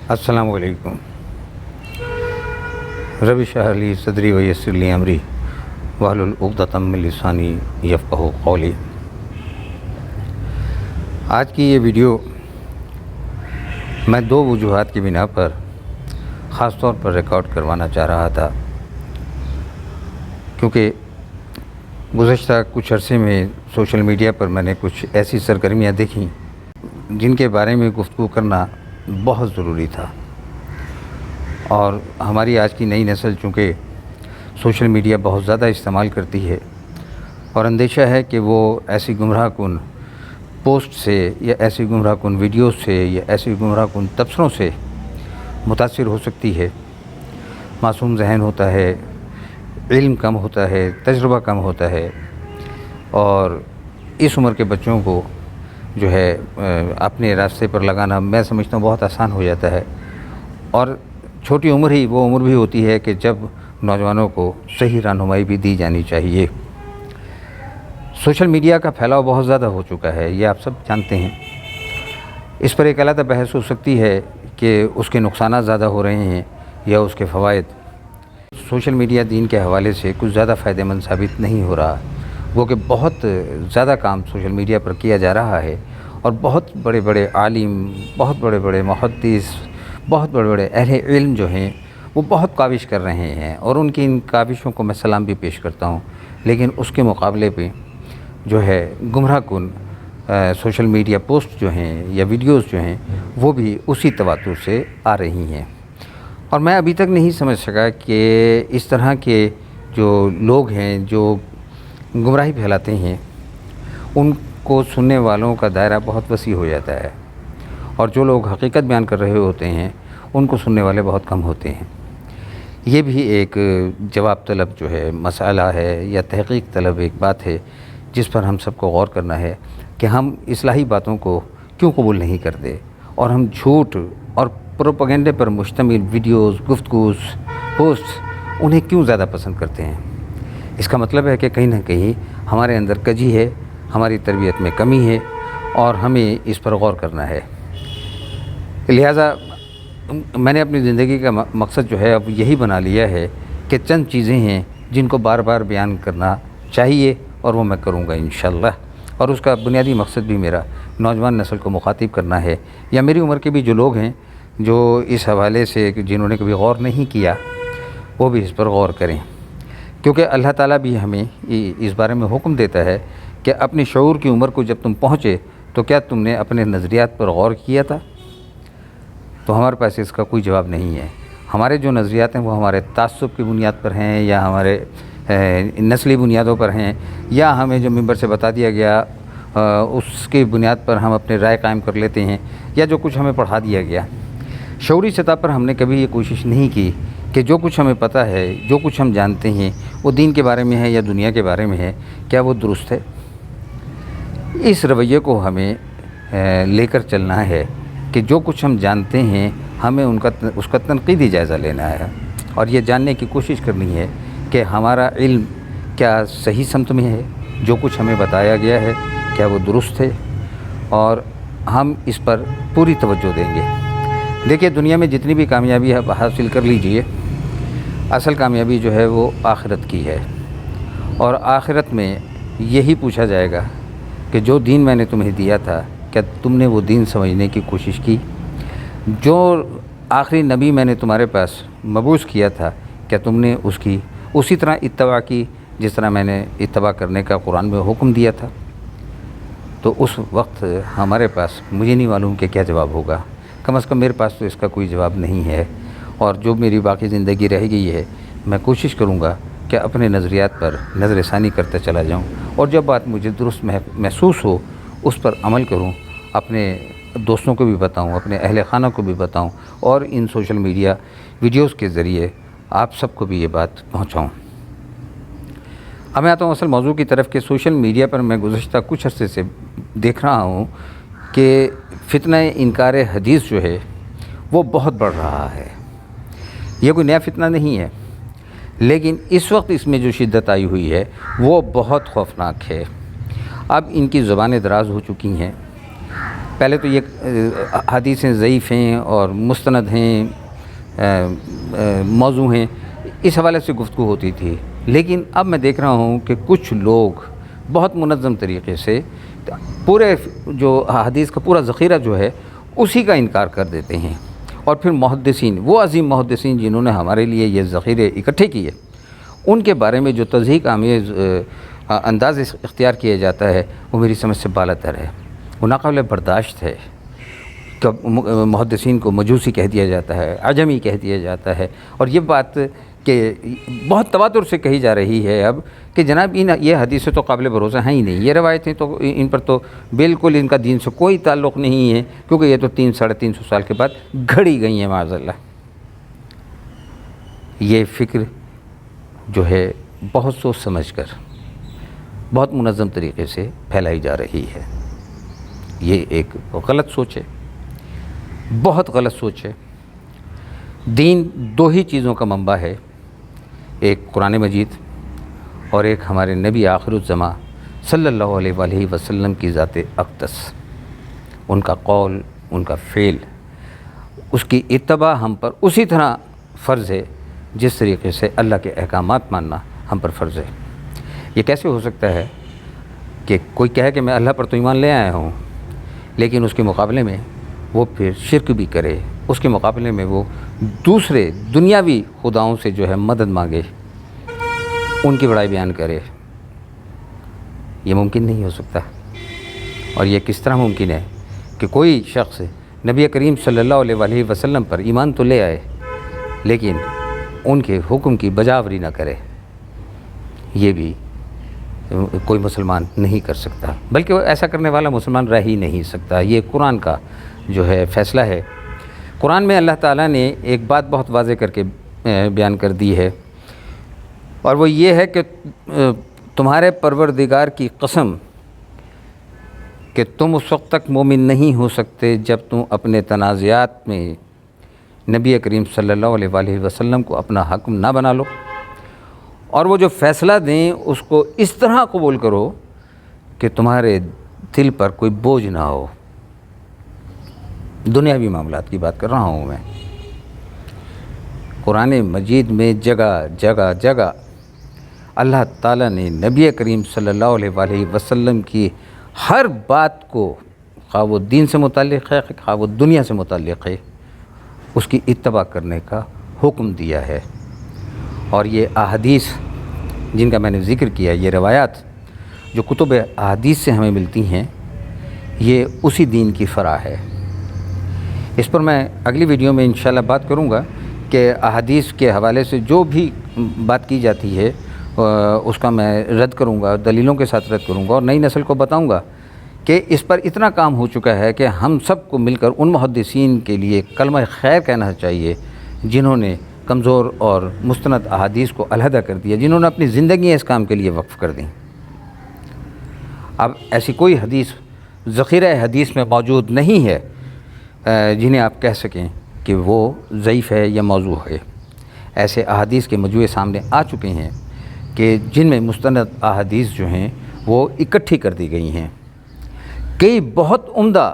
السلام علیکم۔ رب اشرح لی صدری ویسر لی امری واحلل عقدۃ من لسانی یفقہوا قولی۔ آج کی یہ ویڈیو میں دو وجوہات کی بنا پر خاص طور پر ریکارڈ کروانا چاہ رہا تھا، کیونکہ گزشتہ کچھ عرصے میں سوشل میڈیا پر میں نے کچھ ایسی سرگرمیاں دیکھیں جن کے بارے میں گفتگو کرنا بہت ضروری تھا، اور ہماری آج کی نئی نسل چونکہ سوشل میڈیا بہت زیادہ استعمال کرتی ہے، اور اندیشہ ہے کہ وہ ایسی گمراہ کن پوسٹ سے یا ایسی گمراہ کن ویڈیوز سے یا ایسی گمراہ کن تبصروں سے متاثر ہو سکتی ہے۔ معصوم ذہن ہوتا ہے، علم کم ہوتا ہے، تجربہ کم ہوتا ہے، اور اس عمر کے بچوں کو جو ہے اپنے راستے پر لگانا میں سمجھتا ہوں بہت آسان ہو جاتا ہے، اور چھوٹی عمر ہی وہ عمر بھی ہوتی ہے کہ جب نوجوانوں کو صحیح رہنمائی بھی دی جانی چاہیے۔ سوشل میڈیا کا پھیلاؤ بہت زیادہ ہو چکا ہے، یہ آپ سب جانتے ہیں۔ اس پر ایک علیحدہ بحث ہو سکتی ہے کہ اس کے نقصانات زیادہ ہو رہے ہیں یا اس کے فوائد۔ سوشل میڈیا دین کے حوالے سے کچھ زیادہ فائدہ مند ثابت نہیں ہو رہا، وہ کہ بہت زیادہ کام سوشل میڈیا پر کیا جا رہا ہے، اور بہت بڑے بڑے عالم، بہت بڑے بڑے محدث، بہت بڑے بڑے اہل علم جو ہیں وہ بہت کاوش کر رہے ہیں، اور ان کی ان کاوشوں کو میں سلام بھی پیش کرتا ہوں، لیکن اس کے مقابلے پہ جو ہے گمراہ کن سوشل میڈیا پوسٹ جو ہیں یا ویڈیوز جو ہیں وہ بھی اسی تواتر سے آ رہی ہیں، اور میں ابھی تک نہیں سمجھ سکا کہ اس طرح کے جو لوگ ہیں جو گمراہی پھیلاتے ہیں ان کو سننے والوں کا دائرہ بہت وسیع ہو جاتا ہے، اور جو لوگ حقیقت بیان کر رہے ہوتے ہیں ان کو سننے والے بہت کم ہوتے ہیں۔ یہ بھی ایک جواب طلب جو ہے مسئلہ ہے یا تحقیق طلب ایک بات ہے جس پر ہم سب کو غور کرنا ہے کہ ہم اصلاحی باتوں کو کیوں قبول نہیں کرتے، اور ہم جھوٹ اور پروپیگنڈے پر مشتمل ویڈیوز، گفتگوز، پوسٹ انہیں کیوں زیادہ پسند کرتے ہیں۔ اس کا مطلب ہے کہ کہیں نہ کہیں ہمارے اندر کجی ہے، ہماری تربیت میں کمی ہے، اور ہمیں اس پر غور کرنا ہے۔ لہٰذا میں نے اپنی زندگی کا مقصد جو ہے اب یہی بنا لیا ہے کہ چند چیزیں ہیں جن کو بار بار بیان کرنا چاہیے، اور وہ میں کروں گا انشاءاللہ، اور اس کا بنیادی مقصد بھی میرا نوجوان نسل کو مخاطب کرنا ہے، یا میری عمر کے بھی جو لوگ ہیں جو اس حوالے سے جنہوں نے کبھی غور نہیں کیا وہ بھی اس پر غور کریں، کیونکہ اللہ تعالیٰ بھی ہمیں اس بارے میں حکم دیتا ہے کہ اپنی شعور کی عمر کو جب تم پہنچے تو کیا تم نے اپنے نظریات پر غور کیا تھا؟ تو ہمارے پاس اس کا کوئی جواب نہیں ہے۔ ہمارے جو نظریات ہیں وہ ہمارے تعصب کی بنیاد پر ہیں، یا ہمارے نسلی بنیادوں پر ہیں، یا ہمیں جو ممبر سے بتا دیا گیا اس کی بنیاد پر ہم اپنے رائے قائم کر لیتے ہیں، یا جو کچھ ہمیں پڑھا دیا گیا۔ شعوری سطح پر ہم نے کبھی یہ کوشش نہیں کی کہ جو کچھ ہمیں پتہ ہے، جو کچھ ہم جانتے ہیں وہ دین کے بارے میں ہے یا دنیا کے بارے میں ہے، کیا وہ درست ہے؟ اس رویے کو ہمیں لے کر چلنا ہے کہ جو کچھ ہم جانتے ہیں ہمیں اس کا تنقیدی جائزہ لینا ہے، اور یہ جاننے کی کوشش کرنی ہے کہ ہمارا علم کیا صحیح سمت میں ہے، جو کچھ ہمیں بتایا گیا ہے کیا وہ درست ہے، اور ہم اس پر پوری توجہ دیں گے۔ دیکھیے، دنیا میں جتنی بھی کامیابی حاصل کر لیجئے، اصل کامیابی جو ہے وہ آخرت کی ہے، اور آخرت میں یہی پوچھا جائے گا کہ جو دین میں نے تمہیں دیا تھا کیا تم نے وہ دین سمجھنے کی کوشش کی؟ جو آخری نبی میں نے تمہارے پاس مبعوث کیا تھا کیا تم نے اس کی اسی طرح اتباع کی جس طرح میں نے اتباع کرنے کا قرآن میں حکم دیا تھا؟ تو اس وقت ہمارے پاس مجھے نہیں معلوم کہ کیا جواب ہوگا، کم از کم میرے پاس تو اس کا کوئی جواب نہیں ہے، اور جو میری باقی زندگی رہ گئی ہے میں کوشش کروں گا کہ اپنے نظریات پر نظر ثانی کرتا چلا جاؤں، اور جب بات مجھے درست محسوس ہو اس پر عمل کروں، اپنے دوستوں کو بھی بتاؤں، اپنے اہل خانہ کو بھی بتاؤں، اور ان سوشل میڈیا ویڈیوز کے ذریعے آپ سب کو بھی یہ بات پہنچاؤں۔ اب میں آتا ہوں اصل موضوع کی طرف کہ سوشل میڈیا پر میں گزشتہ کچھ عرصے سے دیکھ رہا ہوں کہ فتنہ انکار حدیث جو ہے وہ بہت بڑھ رہا ہے۔ یہ کوئی نیا فتنہ نہیں ہے، لیکن اس وقت اس میں جو شدت آئی ہوئی ہے وہ بہت خوفناک ہے۔ اب ان کی زبانیں دراز ہو چکی ہیں۔ پہلے تو یہ حدیثیں ضعیف ہیں اور مستند ہیں، موضوع ہیں، اس حوالے سے گفتگو ہوتی تھی، لیکن اب میں دیکھ رہا ہوں کہ کچھ لوگ بہت منظم طریقے سے پورے جو حدیث کا پورا ذخیرہ جو ہے اسی کا انکار کر دیتے ہیں، اور پھر محدثین، وہ عظیم محدثین جنہوں نے ہمارے لیے یہ ذخیرے اکٹھے کیے، ان کے بارے میں جو تضحیک آمیز انداز اختیار کیا جاتا ہے وہ میری سمجھ سے بالاتر ہے، وہ ناقابل برداشت ہے۔ کہ محدثین کو مجوسی کہہ دیا جاتا ہے، عجمی کہہ دیا جاتا ہے، اور یہ بات کہ بہت تواتر سے کہی جا رہی ہے اب کہ جناب یہ حدیثیں تو قابل بھروسہ ہیں ہی نہیں، یہ روایتیں تو ان پر تو بالکل ان کا دین سے کوئی تعلق نہیں ہے، کیونکہ یہ تو 300-350 سال کے بعد گھڑی گئی ہیں معاذ اللہ۔ یہ فکر جو ہے بہت سوچ سمجھ کر بہت منظم طریقے سے پھیلائی جا رہی ہے، یہ ایک غلط سوچ ہے، بہت غلط سوچ ہے۔ دین دو ہی چیزوں کا منبع ہے، ایک قرآن مجید اور ایک ہمارے نبی آخر الزماں صلی اللہ علیہ وآلہ وسلم کی ذات اقدس، ان کا قول، ان کا فعل، اس کی اتباع ہم پر اسی طرح فرض ہے جس طریقے سے اللہ کے احکامات ماننا ہم پر فرض ہے۔ یہ کیسے ہو سکتا ہے کہ کوئی کہے کہ میں اللہ پر تو ایمان لے آیا ہوں، لیکن اس کے مقابلے میں وہ پھر شرک بھی کرے، اس کے مقابلے میں وہ دوسرے دنیاوی خداؤں سے جو ہے مدد مانگے، ان کی بڑائی بیان کرے؟ یہ ممکن نہیں ہو سکتا۔ اور یہ کس طرح ممکن ہے کہ کوئی شخص نبی کریم صلی اللہ علیہ وآلہ وسلم پر ایمان تو لے آئے لیکن ان کے حکم کی بجاوری نہ کرے؟ یہ بھی کوئی مسلمان نہیں کر سکتا، بلکہ ایسا کرنے والا مسلمان رہ ہی نہیں سکتا۔ یہ قرآن کا جو ہے فیصلہ ہے۔ قرآن میں اللہ تعالیٰ نے ایک بات بہت واضح کر کے بیان کر دی ہے، اور وہ یہ ہے کہ تمہارے پروردگار کی قسم کہ تم اس وقت تک مومن نہیں ہو سکتے جب تم اپنے تنازعات میں نبی کریم صلی اللہ علیہ وآلہ وسلم کو اپنا حکم نہ بنا لو، اور وہ جو فیصلہ دیں اس کو اس طرح قبول کرو کہ تمہارے دل پر کوئی بوجھ نہ ہو۔ دنیاوی معاملات کی بات کر رہا ہوں میں۔ قرآن مجید میں جگہ جگہ جگہ اللہ تعالیٰ نے نبی کریم صلی اللہ علیہ وآلہ وسلم کی ہر بات کو، خواہ وہ دین سے متعلق ہے خواہ وہ دنیا سے متعلق ہے، اس کی اتباع کرنے کا حکم دیا ہے۔ اور یہ احادیث جن کا میں نے ذکر کیا، یہ روایات جو کتب احادیث سے ہمیں ملتی ہیں، یہ اسی دین کی فرع ہے۔ اس پر میں اگلی ویڈیو میں انشاءاللہ بات کروں گا کہ احادیث کے حوالے سے جو بھی بات کی جاتی ہے اس کا میں رد کروں گا، دلیلوں کے ساتھ رد کروں گا، اور نئی نسل کو بتاؤں گا کہ اس پر اتنا کام ہو چکا ہے کہ ہم سب کو مل کر ان محدثین کے لیے کلمہ خیر کہنا چاہیے جنہوں نے کمزور اور مستند احادیث کو علیحدہ کر دیا، جنہوں نے اپنی زندگیاں اس کام کے لیے وقف کر دیں۔ اب ایسی کوئی حدیث ذخیرہ حدیث میں موجود نہیں ہے جنہیں آپ کہہ سکیں کہ وہ ضعیف ہے یا موضوع ہے۔ ایسے احادیث کے مجموعے سامنے آ چکے ہیں کہ جن میں مستند احادیث جو ہیں وہ اکٹھی کر دی گئی ہیں۔ کئی بہت عمدہ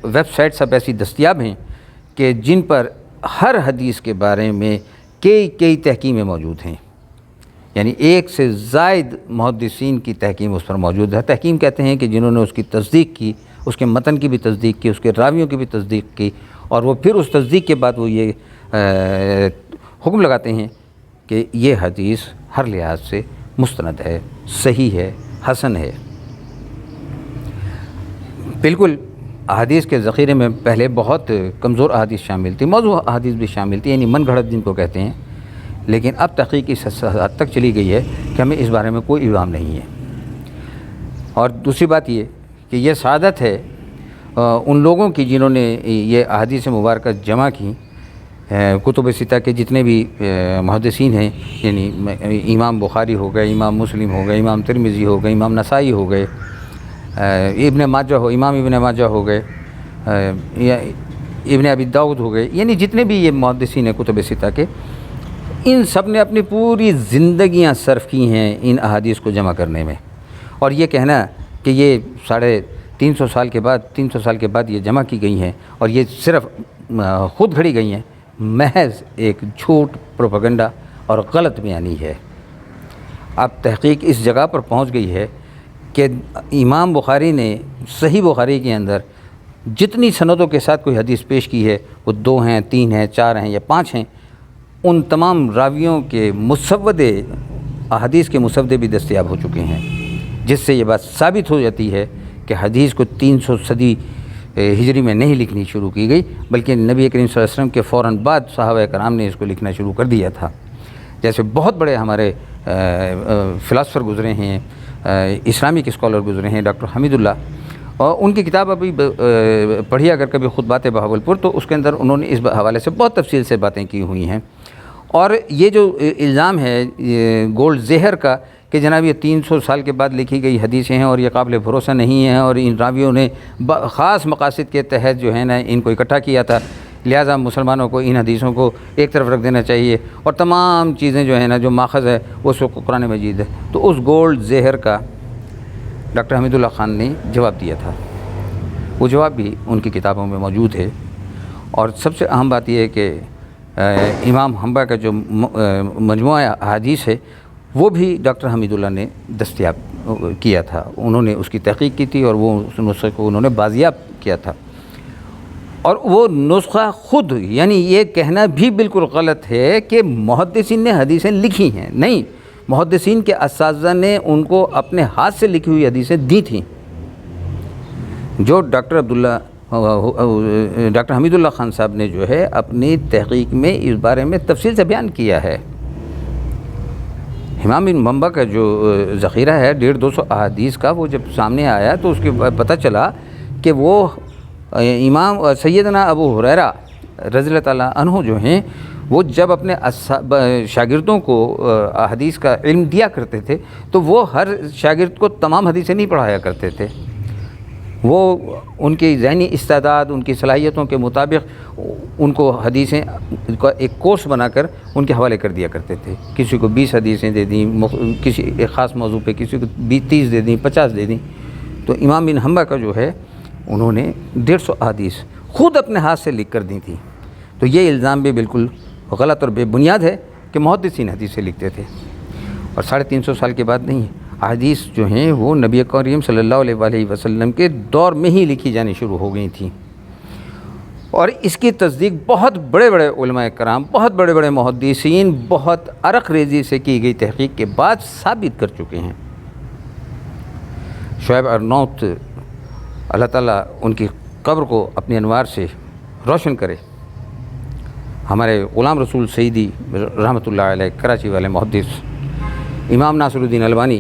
ویب سائٹس اب ایسی دستیاب ہیں کہ جن پر ہر حدیث کے بارے میں کئی تحکیمیں موجود ہیں، یعنی ایک سے زائد محدثین کی تحکیم اس پر موجود ہے۔ تحکیم کہتے ہیں کہ جنہوں نے اس کی تصدیق کی، اس کے متن کی بھی تصدیق کی، اس کے راویوں کی بھی تصدیق کی، اور وہ پھر اس تصدیق کے بعد وہ یہ حکم لگاتے ہیں کہ یہ حدیث ہر لحاظ سے مستند ہے، صحیح ہے، حسن ہے۔ بالکل احادیث کے ذخیرے میں پہلے بہت کمزور احادیث شامل تھی، موضوع احادیث بھی شامل تھی، یعنی من گھڑت جن کو کہتے ہیں، لیکن اب تحقیق اس حد تک چلی گئی ہے کہ ہمیں اس بارے میں کوئی الزام نہیں ہے۔ اور دوسری بات یہ کہ یہ سعادت ہے ان لوگوں کی جنہوں نے یہ احادیث مبارکہ جمع کی، کتب ستہ کے جتنے بھی محدثین ہیں، یعنی امام بخاری ہو گئے، امام مسلم ہو گئے، امام ترمذی ہو گئے، امام نسائی ہو گئے، امام ابن ماجہ ہو گئے، یا ابن ابی داؤد ہو گئے، یعنی جتنے بھی یہ محدثین ہیں کتب ستہ کے، ان سب نے اپنی پوری زندگیاں صرف کی ہیں ان احادیث کو جمع کرنے میں۔ اور یہ کہنا کہ یہ 300 سال کے بعد یہ جمع کی گئی ہیں، اور یہ صرف خود گھڑی گئی ہیں، محض ایک جھوٹ، پروپیگنڈا اور غلط بیانی ہے۔ اب تحقیق اس جگہ پر پہنچ گئی ہے کہ امام بخاری نے صحیح بخاری کے اندر جتنی سندوں کے ساتھ کوئی حدیث پیش کی ہے، وہ 2 ہیں، 3 ہیں، 4 ہیں یا 5 ہیں، ان تمام راویوں کے مسودے، احادیث کے مسودے بھی دستیاب ہو چکے ہیں، جس سے یہ بات ثابت ہو جاتی ہے کہ حدیث کو 300 صدی ہجری میں نہیں لکھنی شروع کی گئی، بلکہ نبی کریم صلی اللہ علیہ وسلم کے فوراً بعد صحابہ کرام نے اس کو لکھنا شروع کر دیا تھا۔ جیسے بہت بڑے ہمارے فلاسفر گزرے ہیں، اسلامک اسکالر گزرے ہیں، ڈاکٹر حمید اللہ، اور ان کی کتاب ابھی پڑھی اگر کبھی خطبات بہاولپور، تو اس کے اندر انہوں نے اس حوالے سے بہت تفصیل سے باتیں کی ہوئی ہیں۔ اور یہ جو الزام ہے گولڈ زہر کا کہ جناب یہ 300 سال کے بعد لکھی گئی حدیثیں ہیں اور یہ قابل بھروسہ نہیں ہیں، اور ان راویوں نے خاص مقاصد کے تحت جو ہے نا ان کو اکٹھا کیا تھا، لہٰذا مسلمانوں کو ان حدیثوں کو ایک طرف رکھ دینا چاہیے، اور تمام چیزیں جو ہے نا جو ماخذ ہے وہ سب قرآن مجید ہے۔ تو اس گولڈ زہر کا ڈاکٹر حمید اللہ خان نے جواب دیا تھا، وہ جواب بھی ان کی کتابوں میں موجود ہے۔ اور سب سے اہم بات یہ ہے کہ امام حنبل کا جو مجموعہ احادیث ہے وہ بھی ڈاکٹر حمید اللہ نے دستیاب کیا تھا، انہوں نے اس کی تحقیق کی تھی اور وہ اس نسخے کو انہوں نے بازیاب کیا تھا۔ اور وہ نسخہ خود، یعنی یہ کہنا بھی بالکل غلط ہے کہ محدثین نے حدیثیں لکھی ہیں، نہیں، محدثین کے اساتذہ نے ان کو اپنے ہاتھ سے لکھی ہوئی حدیثیں دی تھیں، جو ڈاکٹر حمید اللہ خان صاحب نے جو ہے اپنی تحقیق میں اس بارے میں تفصیل سے بیان کیا ہے۔ امام بن منبع کا جو ذخیرہ ہے 150-200 احادیث کا، وہ جب سامنے آیا تو اس کے بعد پتہ چلا کہ وہ امام سیدنا ابو ہریرہ رضی اللہ تعالیٰ عنہ جو ہیں، وہ جب اپنے شاگردوں کو حدیث کا علم دیا کرتے تھے تو وہ ہر شاگرد کو تمام حدیثیں نہیں پڑھایا کرتے تھے، وہ ان کی ذہنی استعداد، ان کی صلاحیتوں کے مطابق ان کو حدیثیں کا ایک کورس بنا کر ان کے حوالے کر دیا کرتے تھے۔ کسی کو 20 حدیثیں دے دیں، کسی ایک خاص موضوع پہ کسی کو 30 دے دیں، 50 دے دیں۔ تو امام بن حنبل کا جو ہے انہوں نے 150 احادیث خود اپنے ہاتھ سے لکھ کر دی تھی۔ تو یہ الزام بھی بالکل غلط اور بے بنیاد ہے کہ محدثین حدیثیں لکھتے تھے، اور 350 سال کے بعد نہیں، احادیث جو ہیں وہ نبی کریم صلی اللہ علیہ وسلم کے دور میں ہی لکھی جانی شروع ہو گئی تھیں، اور اس کی تصدیق بہت بڑے بڑے علماء کرام، بہت بڑے بڑے محدثین بہت عرق ریزی سے کی گئی تحقیق کے بعد ثابت کر چکے ہیں۔ شعیب ارناؤت، اللہ تعالیٰ ان کی قبر کو اپنی انوار سے روشن کرے، ہمارے غلام رسول سعیدی رحمۃ اللہ علیہ کراچی والے محدث، امام ناصر الدین البانی،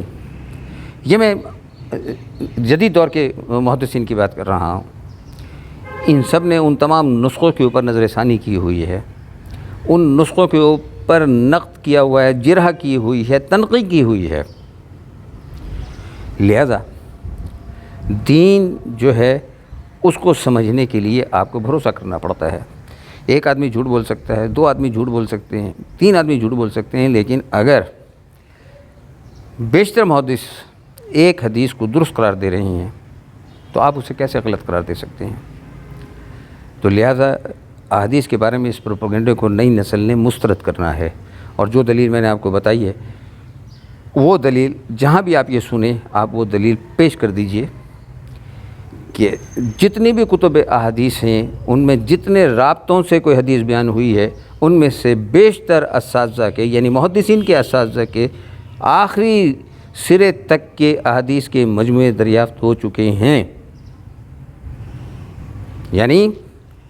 یہ میں جدید دور کے محدثین کی بات کر رہا ہوں، ان سب نے ان تمام نسخوں کے اوپر نظر ثانی کی ہوئی ہے، ان نسخوں کے اوپر نقد کیا ہوا ہے، جرح کی ہوئی ہے، تنقید کی ہوئی ہے۔ لہذا دین جو ہے اس کو سمجھنے کے لیے آپ کو بھروسہ کرنا پڑتا ہے۔ ایک آدمی جھوٹ بول سکتا ہے، 2 آدمی جھوٹ بول سکتے ہیں، 3 آدمی جھوٹ بول سکتے ہیں، لیکن اگر بیشتر محدث ایک حدیث کو درست قرار دے رہے ہیں تو آپ اسے کیسے غلط قرار دے سکتے ہیں؟ تو لہذا احادیث کے بارے میں اس پروپیگنڈے کو نئی نسل نے مسترد کرنا ہے، اور جو دلیل میں نے آپ کو بتائی ہے وہ دلیل جہاں بھی آپ یہ سنیں، آپ وہ دلیل پیش کر دیجئے کہ جتنی بھی کتب احادیث ہیں ان میں جتنے رابطوں سے کوئی حدیث بیان ہوئی ہے ان میں سے بیشتر اساتذہ کے، یعنی محدثین کے اساتذہ کے آخری سرے تک کے احادیث کے مجموعے دریافت ہو چکے ہیں، یعنی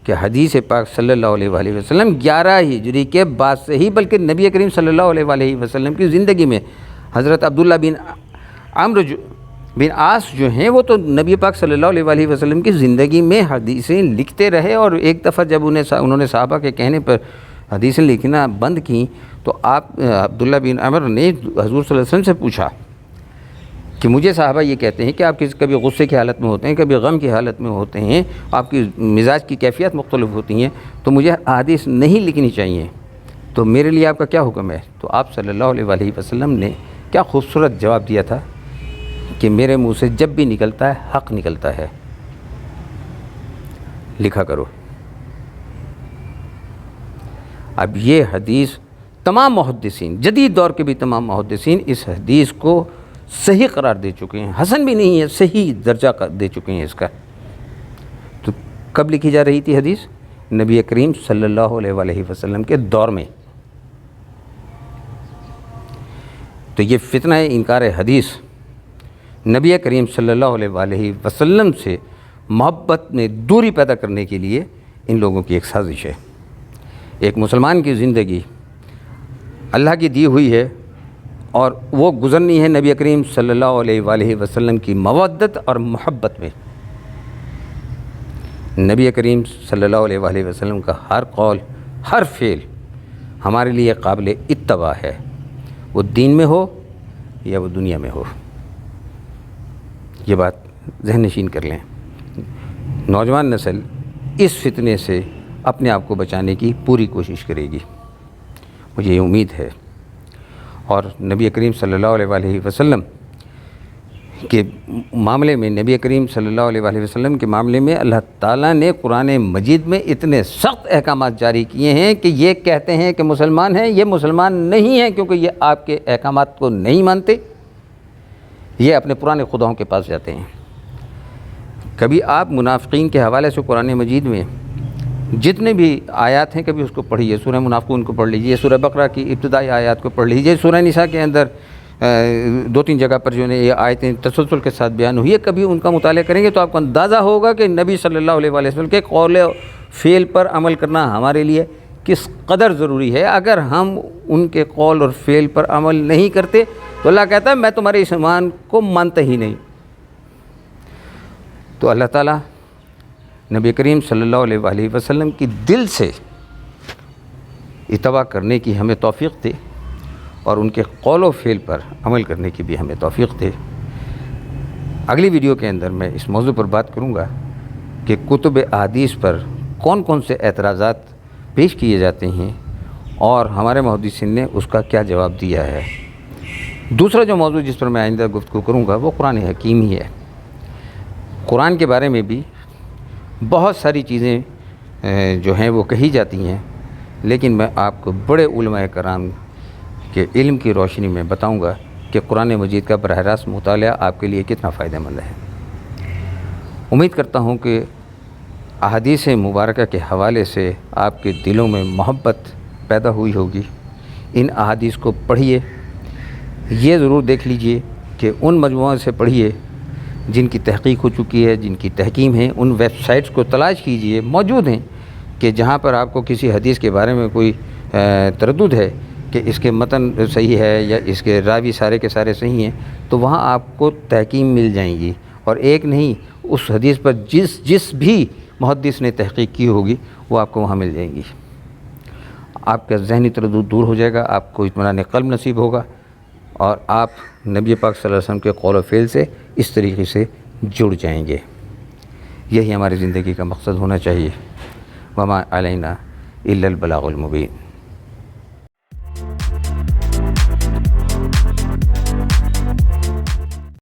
کہ حدیث پاک صلی اللہ علیہ وسلم 11 ہجری کے بعد سے ہی، بلکہ نبی کریم صلی اللہ علیہ وسلم کی زندگی میں حضرت عبداللہ بن عمرو بن عاص جو ہیں وہ تو نبی پاک صلی اللہ علیہ وسلم کی زندگی میں حدیثیں لکھتے رہے، اور ایک دفعہ جب انہوں نے صحابہ کے کہنے پر حدیثیں لکھنا بند کیں تو عبداللہ بن عمر نے حضور صلی اللہ علیہ وسلم سے پوچھا کہ مجھے صحابہ یہ کہتے ہیں کہ آپ کبھی غصے کی حالت میں ہوتے ہیں، کبھی غم کی حالت میں ہوتے ہیں، آپ کی مزاج کی کیفیت مختلف ہوتی ہیں، تو مجھے احادیث نہیں لکھنی چاہیے، تو میرے لیے آپ کا کیا حکم ہے؟ تو آپ صلی اللہ علیہ وسلم نے کیا خوبصورت جواب دیا تھا کہ میرے منہ سے جب بھی نکلتا ہے حق نکلتا ہے، لکھا کرو۔ اب یہ حدیث تمام محدثین، جدید دور کے بھی تمام محدثین اس حدیث کو صحیح قرار دے چکے ہیں، حسن بھی نہیں ہے، صحیح درجہ دے چکے ہیں اس کا۔ تو کب لکھی جا رہی تھی حدیث؟ نبی کریم صلی اللہ علیہ وآلہ وسلم کے دور میں۔ تو یہ فتنہ انکار حدیث نبی کریم صلی اللہ علیہ وآلہ وسلم سے محبت میں دوری پیدا کرنے کے لیے ان لوگوں کی ایک سازش ہے۔ ایک مسلمان کی زندگی اللہ کی دی ہوئی ہے اور وہ گزرنی ہے نبی کریم صلی اللہ علیہ وآلہ وسلم کی مودت اور محبت میں۔ نبی کریم صلی اللہ علیہ وآلہ وسلم کا ہر قول، ہر فعل ہمارے لیے قابل اتباع ہے، وہ دین میں ہو یا وہ دنیا میں ہو۔ یہ بات ذہن نشین کر لیں۔ نوجوان نسل اس فتنے سے اپنے آپ کو بچانے کی پوری کوشش کرے گی، مجھے یہ امید ہے۔ اور نبی کریم صلی اللہ علیہ وآلہ وسلم کے معاملے میں، نبی کریم صلی اللہ علیہ وآلہ وسلم کے معاملے میں اللہ تعالیٰ نے قرآن مجید میں اتنے سخت احکامات جاری کیے ہیں کہ یہ کہتے ہیں کہ مسلمان ہیں، یہ مسلمان نہیں ہیں کیونکہ یہ آپ کے احکامات کو نہیں مانتے، یہ اپنے پرانے خداؤں کے پاس جاتے ہیں۔ کبھی آپ منافقین کے حوالے سے قرآن مجید میں جتنے بھی آیات ہیں کبھی اس کو پڑھیے، سورہ منافقون کو پڑھ لیجیے، سورہ بقرہ کی ابتدائی آیات کو پڑھ لیجیے، سورہ نساء کے اندر 2-3 جگہ پر جو ہے یہ آیتیں تسلسل کے ساتھ بیان ہوئی ہے، کبھی ان کا مطالعہ کریں گے تو آپ کو اندازہ ہوگا کہ نبی صلی اللہ علیہ وآلہ وسلم کے قول و فعل پر عمل کرنا ہمارے لیے کس قدر ضروری ہے۔ اگر ہم ان کے قول اور فعل پر عمل نہیں کرتے تو اللہ کہتا ہے میں تمہارے اس ایمان کو مانتا ہی نہیں۔ تو اللہ تعالیٰ نبی کریم صلی اللہ علیہ وآلہ وسلم کی دل سے اتباع کرنے کی ہمیں توفیق دے اور ان کے قول و فعل پر عمل کرنے کی بھی ہمیں توفیق دے۔ اگلی ویڈیو کے اندر میں اس موضوع پر بات کروں گا کہ کتب احادیث پر کون کون سے اعتراضات پیش کیے جاتے ہیں اور ہمارے محدثین نے اس کا کیا جواب دیا ہے۔ دوسرا جو موضوع جس پر میں آئندہ گفتگو کروں گا وہ قرآن حکیم ہی ہے۔ قرآن کے بارے میں بھی بہت ساری چیزیں جو ہیں وہ کہی جاتی ہیں، لیکن میں آپ کو بڑے علماء کرام کے علم کی روشنی میں بتاؤں گا کہ قرآن مجید کا براہ راست مطالعہ آپ کے لیے کتنا فائدہ مند ہے۔ امید کرتا ہوں کہ احادیث مبارکہ کے حوالے سے آپ کے دلوں میں محبت پیدا ہوئی ہوگی۔ ان احادیث کو پڑھیے، یہ ضرور دیکھ لیجئے کہ ان مجموعوں سے پڑھیے جن کی تحقیق ہو چکی ہے، جن کی تحکیم ہے، ان ویب سائٹس کو تلاش کیجئے، موجود ہیں کہ جہاں پر آپ کو کسی حدیث کے بارے میں کوئی تردد ہے کہ اس کے متن صحیح ہے یا اس کے راوی سارے کے سارے صحیح ہیں، تو وہاں آپ کو تحکیم مل جائیں گی، اور ایک نہیں اس حدیث پر جس بھی محدث نے تحقیق کی ہوگی وہ آپ کو وہاں مل جائیں گی۔ آپ کا ذہنی تردد دور ہو جائے گا، آپ کو اطمینان قلب نصیب ہوگا، اور آپ نبی پاک صلی اللہ علیہ وسلم کے قول و فعل سے اس طریقے سے جڑ جائیں گے۔ یہی ہماری زندگی کا مقصد ہونا چاہیے۔ وما علینا الا البلاغ المبین۔